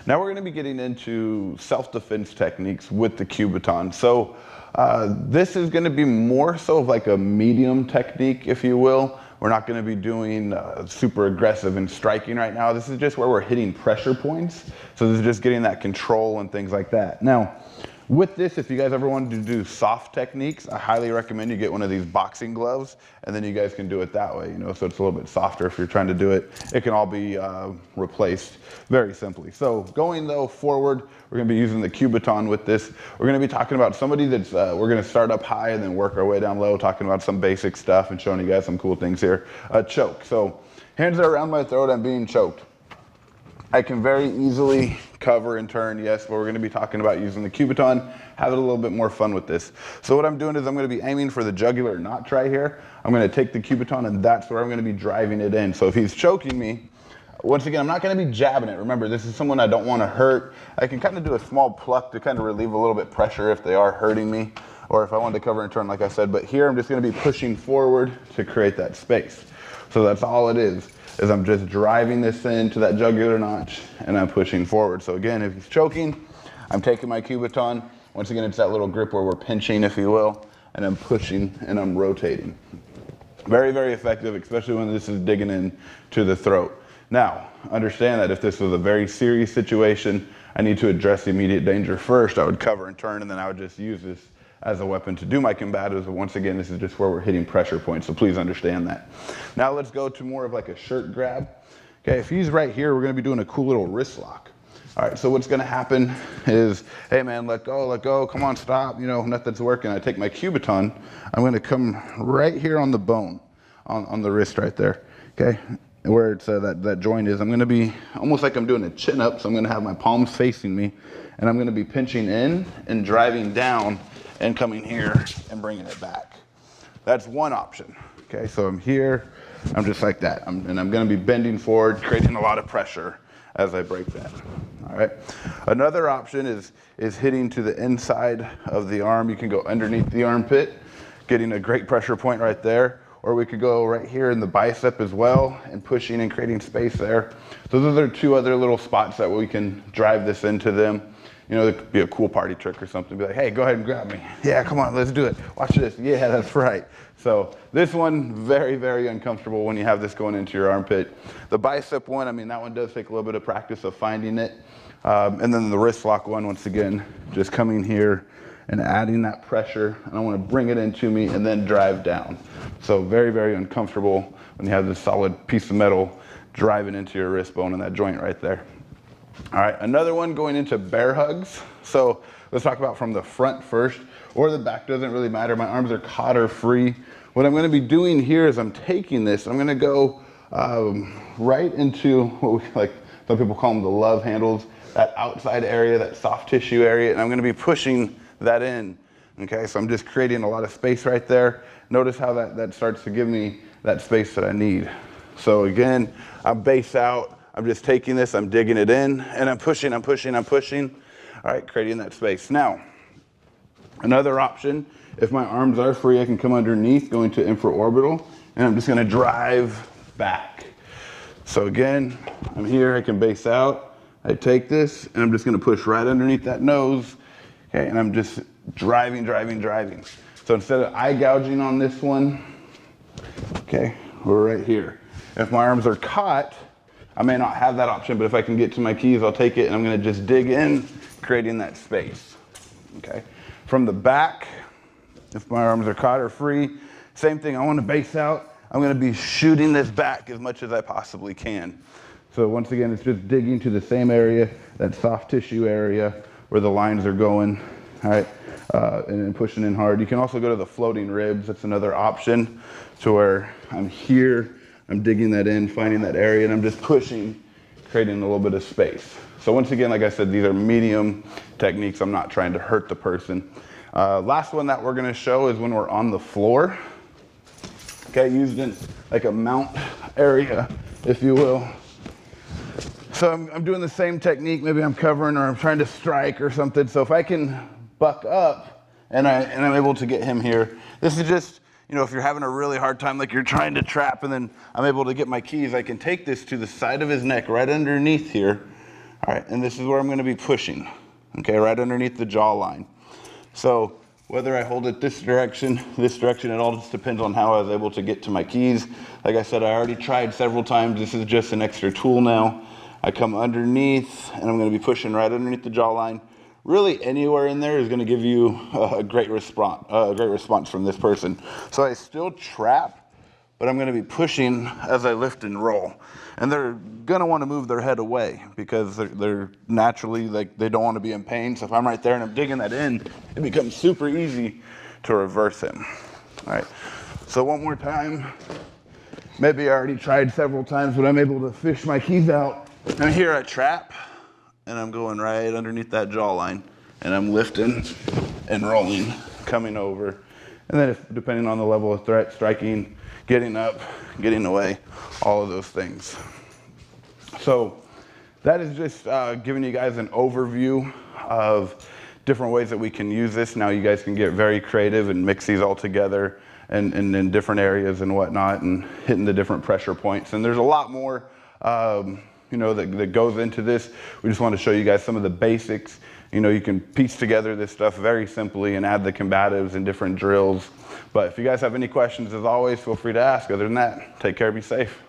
Now we're going to be getting into self-defense techniques with the Kubotan. So this is going to be more so of like a medium technique, if you will. We're not going to be doing super aggressive and striking right now. This is just where we're hitting pressure points. So this is just getting that control and things like that. Now, with this, if you guys ever wanted to do soft techniques, I highly recommend you get one of these boxing gloves, and then you guys can do it that way, so it's a little bit softer if you're trying to do it. It can all be replaced very simply. So going though forward, we're gonna be using the Kubotan with this. We're gonna be talking about somebody that's, we're gonna start up high and then work our way down low, talking about some basic stuff and showing you guys some cool things here. Choke, so hands are around my throat, I'm being choked. I can very easily cover and turn, yes, but we're gonna be talking about using the Kubotan, having a little bit more fun with this. So what I'm doing is I'm gonna be aiming for the jugular notch right here. I'm gonna take the Kubotan and that's where I'm gonna be driving it in. So if he's choking me, once again, I'm not gonna be jabbing it. Remember, this is someone I don't wanna hurt. I can kind of do a small pluck to kind of relieve a little bit pressure if they are hurting me, or if I wanted to cover and turn, like I said, but here I'm just gonna be pushing forward to create that space. So that's all it is I'm just driving this into that jugular notch and I'm pushing forward. So again, if he's choking, I'm taking my Kubotan. Once again, it's that little grip where we're pinching, if you will, and I'm pushing and I'm rotating. Very, very effective, especially when this is digging in to the throat. Now, understand that if this was a very serious situation, I need to address the immediate danger first. I would cover and turn, and then I would just use this as a weapon to do my combatives. But once again, this is just where we're hitting pressure points, so please understand that. Now let's go to more of like a shirt grab. Okay, if he's right here, we're gonna be doing a cool little wrist lock. All right, so what's gonna happen is, hey man, let go, come on, stop, nothing's working. I take my Kubotan, I'm gonna come right here on the bone, on the wrist right there, okay? Where it's that joint is, I'm gonna be almost like I'm doing a chin up, so I'm gonna have my palms facing me, and I'm gonna be pinching in and driving down and coming here and bringing it back. That's one option. Okay, so I'm here, I'm just like that. And I'm gonna be bending forward, creating a lot of pressure as I break that. All right. Another option is hitting to the inside of the arm. You can go underneath the armpit, getting a great pressure point right there. Or we could go right here in the bicep as well and pushing and creating space there. So those are two other little spots that we can drive this into them. It could be a cool party trick or something. Be like, hey, go ahead and grab me. Yeah, come on, let's do it. Watch this. Yeah, that's right. So this one, very, very uncomfortable when you have this going into your armpit. The bicep one, that one does take a little bit of practice of finding it. And then the wrist lock one, once again, just coming here and adding that pressure. And I want to bring it into me and then drive down. So very, very uncomfortable when you have this solid piece of metal driving into your wrist bone and that joint right there. All right, another one going into bear hugs. So let's talk about from the front first, or the back, doesn't really matter. My arms are cotter free. What I'm gonna be doing here is I'm taking this, I'm gonna go right into what we like, some people call them the love handles, that outside area, that soft tissue area, and I'm gonna be pushing that in. Okay, so I'm just creating a lot of space right there. Notice how that starts to give me that space that I need. So again, I'm base out. I'm just taking this, I'm digging it in, and I'm pushing. All right, creating that space. Now, another option, if my arms are free, I can come underneath, go into infraorbital, and I'm just gonna drive back. So again, I'm here, I can base out, I take this, and I'm just gonna push right underneath that nose, okay, and I'm just driving. So instead of eye gouging on this one, okay, we're right here. If my arms are caught, I may not have that option, but if I can get to my keys, I'll take it, and I'm gonna just dig in, creating that space, okay? From the back, if my arms are caught or free, same thing, I wanna base out, I'm gonna be shooting this back as much as I possibly can. So once again, it's just digging to the same area, that soft tissue area where the lines are going, all right? And then pushing in hard. You can also go to the floating ribs, that's another option, to where I'm here, I'm digging that in, finding that area, and I'm just pushing, creating a little bit of space. So once again, like I said, these are medium techniques. I'm not trying to hurt the person. Last one that we're gonna show is when we're on the floor. Okay, used in like a mount area, if you will. So I'm doing the same technique. Maybe I'm covering or I'm trying to strike or something. So if I can buck up and I'm able to get him here, this is just, if you're having a really hard time, like you're trying to trap, and then I'm able to get my keys, I can take this to the side of his neck, right underneath here. All right, and this is where I'm gonna be pushing, okay, right underneath the jawline. So whether I hold it this direction, it all just depends on how I was able to get to my keys. Like I said, I already tried several times. This is just an extra tool now. I come underneath, and I'm gonna be pushing right underneath the jawline. Really, anywhere in there is gonna give you a great response from this person. So I still trap, but I'm gonna be pushing as I lift and roll. And they're gonna wanna move their head away because they're naturally, like, they don't wanna be in pain. So if I'm right there and I'm digging that in, it becomes super easy to reverse him. All right, so one more time. Maybe I already tried several times, but I'm able to fish my keys out. And here I trap, and I'm going right underneath that jawline, and I'm lifting and rolling, coming over. And then depending on the level of threat, striking, getting up, getting away, all of those things. So that is just giving you guys an overview of different ways that we can use this. Now you guys can get very creative and mix these all together and in different areas and whatnot, and hitting the different pressure points. And there's a lot more that goes into this. We just want to show you guys some of the basics. You can piece together this stuff very simply and add the combatives and different drills. But if you guys have any questions, as always, feel free to ask. Other than that, take care, be safe.